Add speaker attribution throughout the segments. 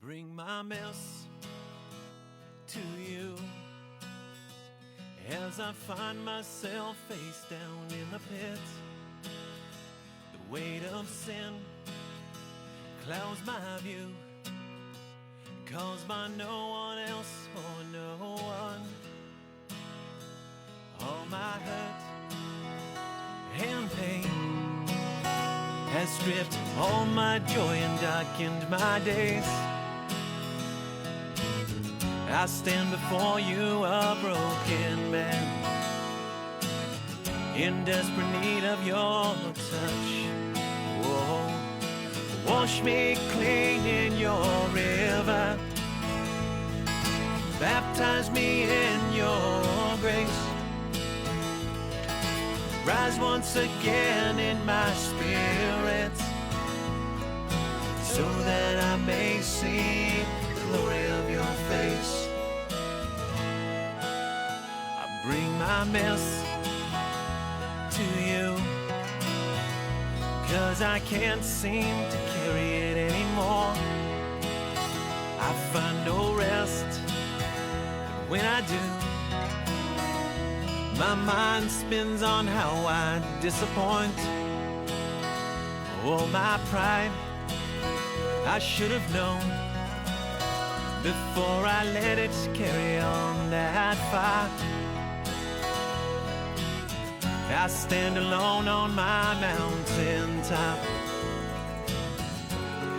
Speaker 1: bring my mess to you as I find myself face down in the pit. The weight of sin clouds my view, caused by no one else or no one. All my hurt and pain has stripped all my joy and darkened my days. I stand before you a broken man, in desperate need of your touch. Whoa. Wash me clean in your river, baptize me in your grace. Rise once again in my spirit, so that I may see the glory of your face. I bring my mess to you, 'cause I can't seem to carry it anymore. I find no rest, and when I do, my mind spins on how I disappoint. Oh, my pride, I should have known before I let it carry on that far. I stand alone on my mountaintop,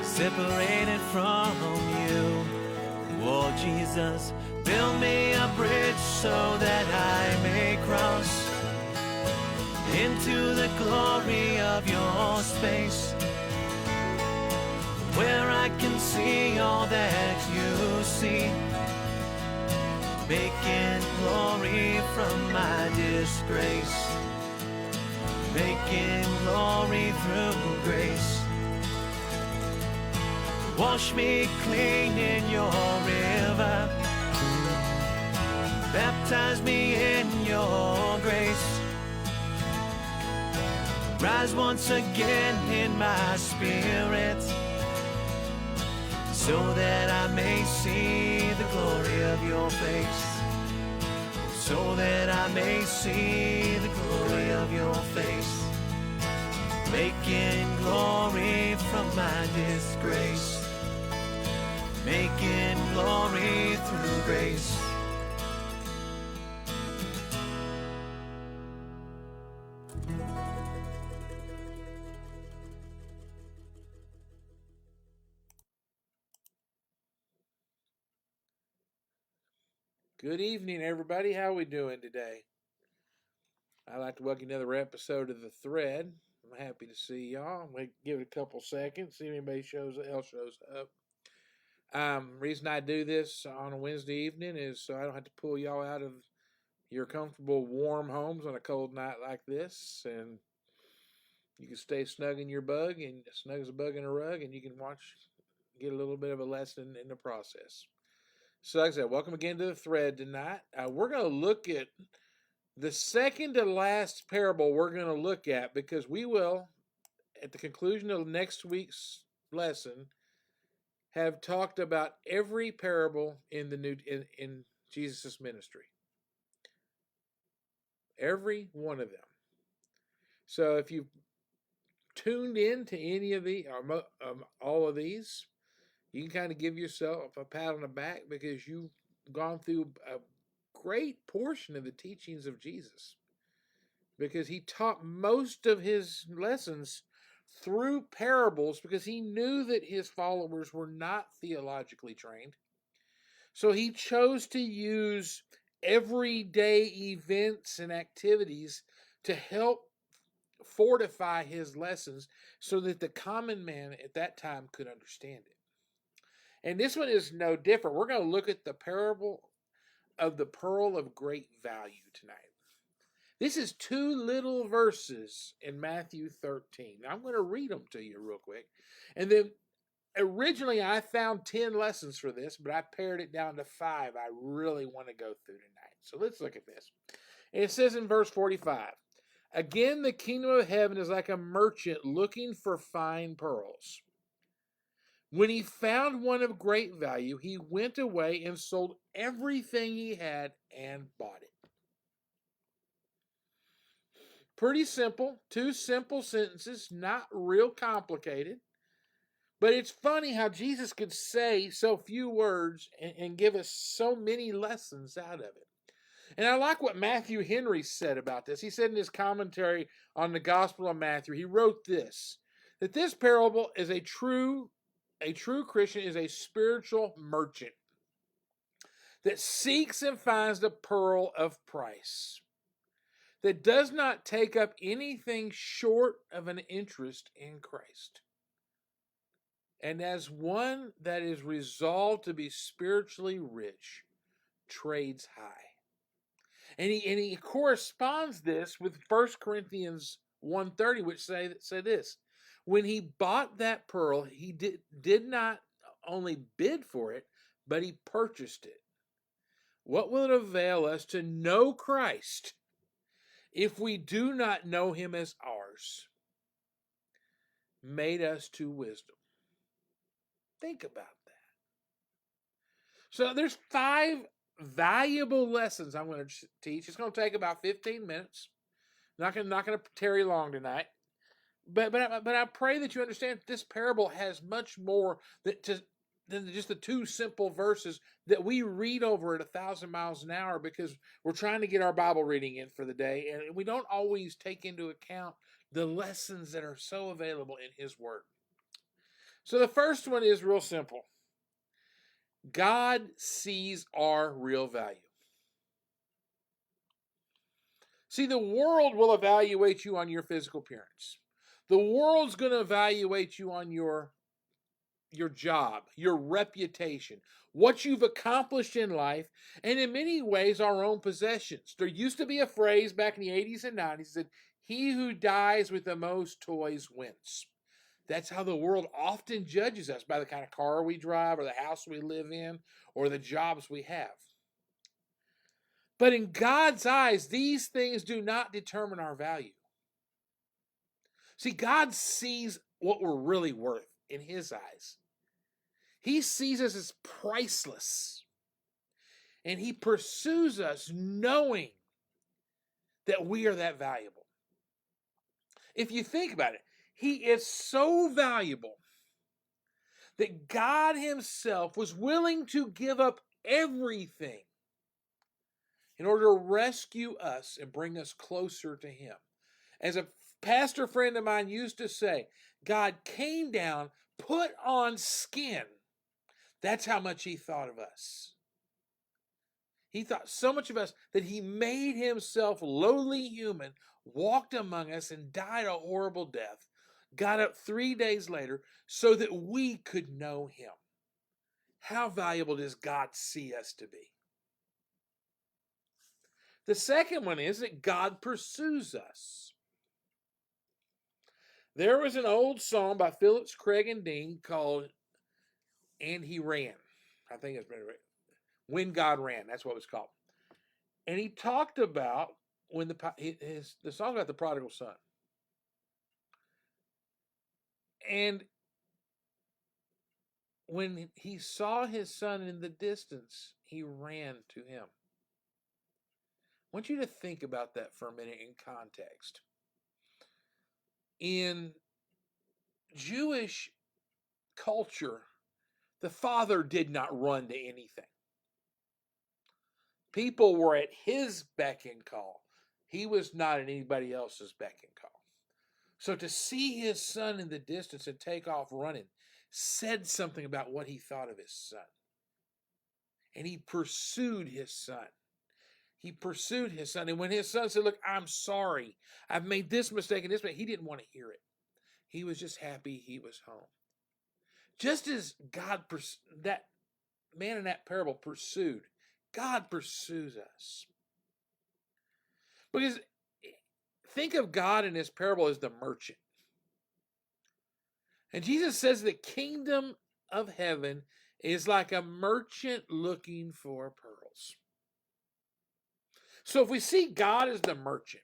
Speaker 1: separated from you. Oh, Jesus, build me a bridge so that I may cross into the glory of your space, where I can see all that you see, making glory from my disgrace, making glory through grace. Wash me clean in your river, baptize me in your grace. Rise once again in my spirit, so that I may see the glory of your face, so that I may see the glory of your face, making glory from my disgrace, making glory through grace.
Speaker 2: Good evening, everybody. How we doing today? I'd like to welcome you to another episode of The Thread. I'm happy to see y'all. I'm going to give it a couple seconds, see if anybody else shows up. Reason I do this on a Wednesday evening is so I don't have to pull y'all out of your comfortable, warm homes on a cold night like this, and you can stay snug in your bug, and snug as a bug in a rug, and you can get a little bit of a lesson in the process. So, like I said, welcome again to The Thread tonight. We're going to look at the second to last parable we're going to look at, because we will, at the conclusion of next week's lesson, have talked about every parable in in Jesus' ministry. Every one of them. So if you've tuned in to any of all of these, you can kind of give yourself a pat on the back, because you've gone through a great portion of the teachings of Jesus, because he taught most of his lessons through parables, because he knew that his followers were not theologically trained. So he chose to use everyday events and activities to help fortify his lessons, so that the common man at that time could understand it. And this one is no different. We're going to look at the parable of the pearl of great value tonight. This is 2 little verses in Matthew 13. Now, I'm going to read them to you real quick. And then originally I found 10 lessons for this, but I pared it down to 5 I really want to go through tonight. So let's look at this. And it says in verse 45, "Again, the kingdom of heaven is like a merchant looking for fine pearls. When he found one of great value, he went away and sold everything he had and bought it. Pretty simple, two simple sentences, not real complicated. But it's funny how Jesus could say so few words and give us so many lessons out of it. And I like what Matthew Henry said about this. He said in his commentary on the Gospel of Matthew, he wrote this, that this parable is a true Christian is a spiritual merchant that seeks and finds the pearl of price, that does not take up anything short of an interest in Christ. And as one that is resolved to be spiritually rich, trades high. And he corresponds this with 1 Corinthians 1:30, which say this. When he bought that pearl, he did not only bid for it, but he purchased it. What will it avail us to know Christ if we do not know him as ours? Made us to wisdom. Think about that. So there's 5 valuable lessons I'm going to teach. It's going to take about 15 minutes. Not going to tarry long tonight. But I pray that you understand this parable has much more than just the 2 simple verses that we read over at 1,000 miles an hour, because we're trying to get our Bible reading in for the day, and we don't always take into account the lessons that are so available in his word. So the first one is real simple. God sees our real value. See, the world will evaluate you on your physical appearance. The world's going to evaluate you on your job, your reputation, what you've accomplished in life, and in many ways, our own possessions. There used to be a phrase back in the 80s and 90s that said, "He who dies with the most toys wins." That's how the world often judges us, by the kind of car we drive or the house we live in or the jobs we have. But in God's eyes, these things do not determine our value. See, God sees what we're really worth in his eyes. He sees us as priceless. And he pursues us knowing that we are that valuable. If you think about it, he is so valuable that God himself was willing to give up everything in order to rescue us and bring us closer to him. As a pastor friend of mine used to say, God came down, put on skin. That's how much he thought of us. He thought so much of us that he made himself lowly human, walked among us, and died a horrible death, got up 3 days later so that we could know him. How valuable does God see us to be? The second one is that God pursues us. There was an old song by Phillips, Craig, and Dean called "And He Ran." I think it's better. When God Ran, that's what it was called. And he talked about when the song about the prodigal son. And when he saw his son in the distance, he ran to him. I want you to think about that for a minute in context. In Jewish culture, the father did not run to anything. People were at his beck and call. He was not at anybody else's beck and call. So to see his son in the distance and take off running said something about what he thought of his son. And he pursued his son. He pursued his son. And when his son said, "Look, I'm sorry. I've made this mistake and this mistake," he didn't want to hear it. He was just happy he was home. Just as that man in that parable pursued, God pursues us. Because think of God in this parable as the merchant. And Jesus says the kingdom of heaven is like a merchant looking for pearls. So if we see God as the merchant,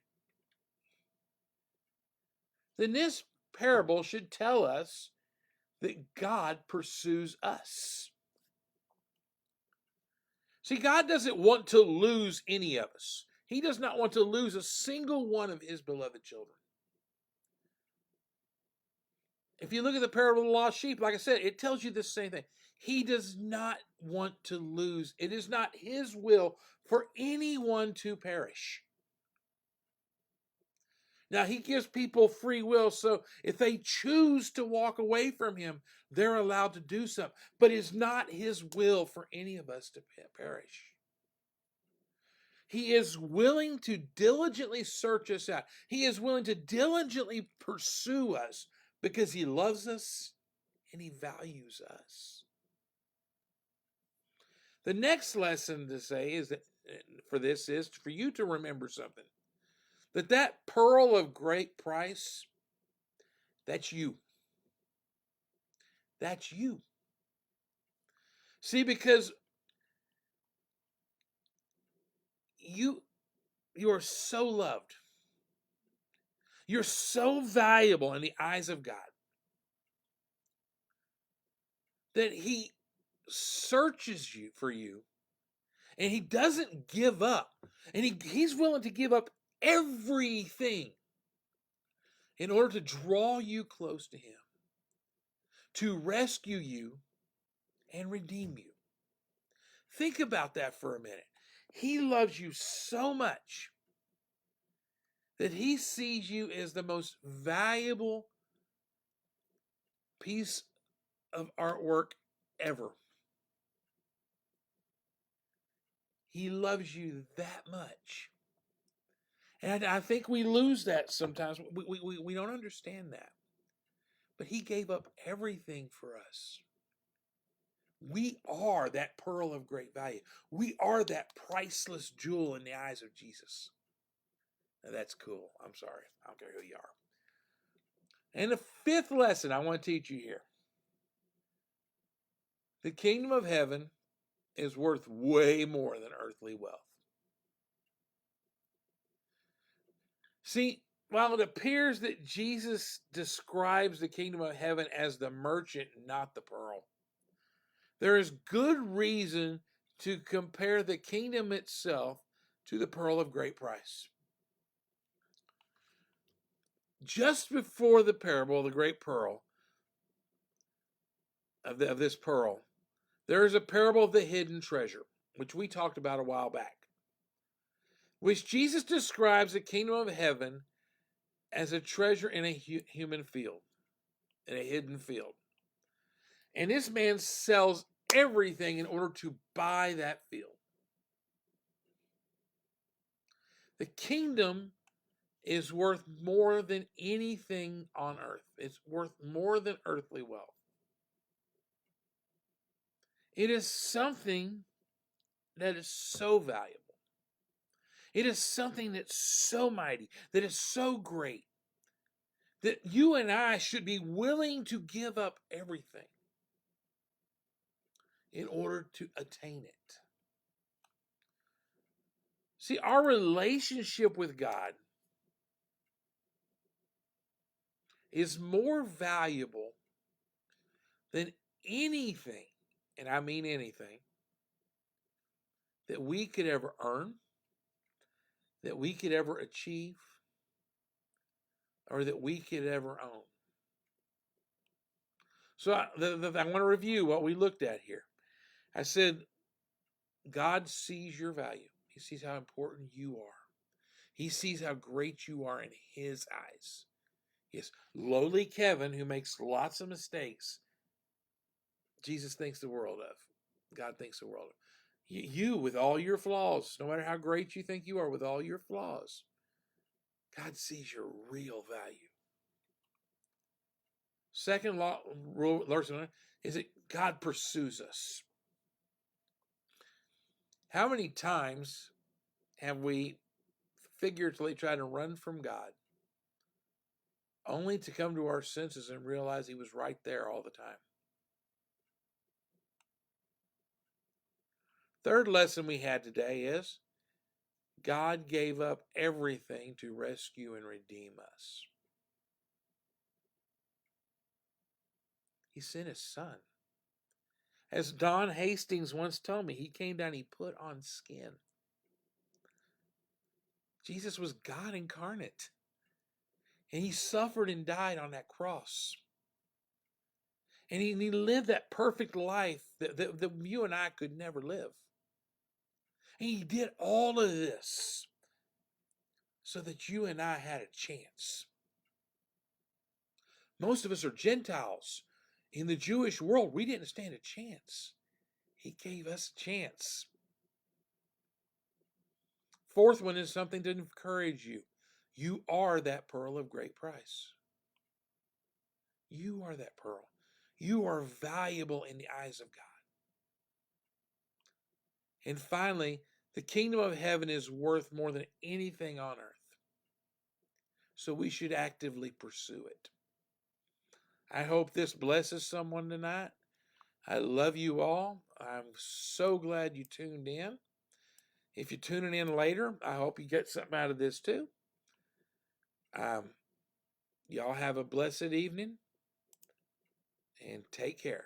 Speaker 2: then this parable should tell us that God pursues us. See, God doesn't want to lose any of us. He does not want to lose a single one of his beloved children. If you look at the parable of the lost sheep, like I said, it tells you the same thing. He does not want to lose. It is not his will for anyone to perish. Now, he gives people free will, so if they choose to walk away from him, they're allowed to do so. But it's not his will for any of us to perish. He is willing to diligently search us out. He is willing to diligently pursue us because he loves us and he values us. The next lesson to say is that for this is for you to remember something. That pearl of great price, that's you. That's you. See, because you are so loved. You're so valuable in the eyes of God that he searches you for you, and he doesn't give up. And he's willing to give up everything in order to draw you close to him, to rescue you and redeem you. Think about that for a minute. He loves you so much that he sees you as the most valuable piece of artwork ever. He loves you that much. And I think we lose that sometimes. We don't understand that. But he gave up everything for us. We are that pearl of great value. We are that priceless jewel in the eyes of Jesus. Now that's cool. I'm sorry. I don't care who you are. And the fifth lesson I want to teach you here. The kingdom of heaven is worth way more than earthly wealth. See, while it appears that Jesus describes the kingdom of heaven as the merchant, not the pearl, there is good reason to compare the kingdom itself to the pearl of great price. Just before the parable of the great pearl, of this pearl, there is a parable of the hidden treasure, which we talked about a while back, which Jesus describes the kingdom of heaven as a treasure in a human field, in a hidden field. And this man sells everything in order to buy that field. The kingdom is worth more than anything on earth. It's worth more than earthly wealth. It is something that is so valuable. It is something that's so mighty, that is so great, that you and I should be willing to give up everything in order to attain it. See, our relationship with God is more valuable than anything, and I mean anything, that we could ever earn, that we could ever achieve, or that we could ever own. So I want to review what we looked at here. I said, God sees your value. He sees how important you are. He sees how great you are in his eyes. Yes, lowly Kevin, who makes lots of mistakes, Jesus thinks the world of. God thinks the world of. You, with all your flaws, no matter how great you think you are, with all your flaws, God sees your real value. Second lesson is that God pursues us. How many times have we figuratively tried to run from God only to come to our senses and realize he was right there all the time? Third lesson we had today is God gave up everything to rescue and redeem us. He sent his son. As Don Hastings once told me, he came down, he put on skin. Jesus was God incarnate. And he suffered and died on that cross. And he lived that perfect life that you and I could never live. And he did all of this so that you and I had a chance. Most of us are Gentiles. In the Jewish world, we didn't stand a chance. He gave us a chance. Fourth one is something to encourage you. You are that pearl of great price. You are that pearl. You are valuable in the eyes of God. And finally, the kingdom of heaven is worth more than anything on earth. So we should actively pursue it. I hope this blesses someone tonight. I love you all. I'm so glad you tuned in. If you're tuning in later, I hope you get something out of this too. Y'all have a blessed evening and take care.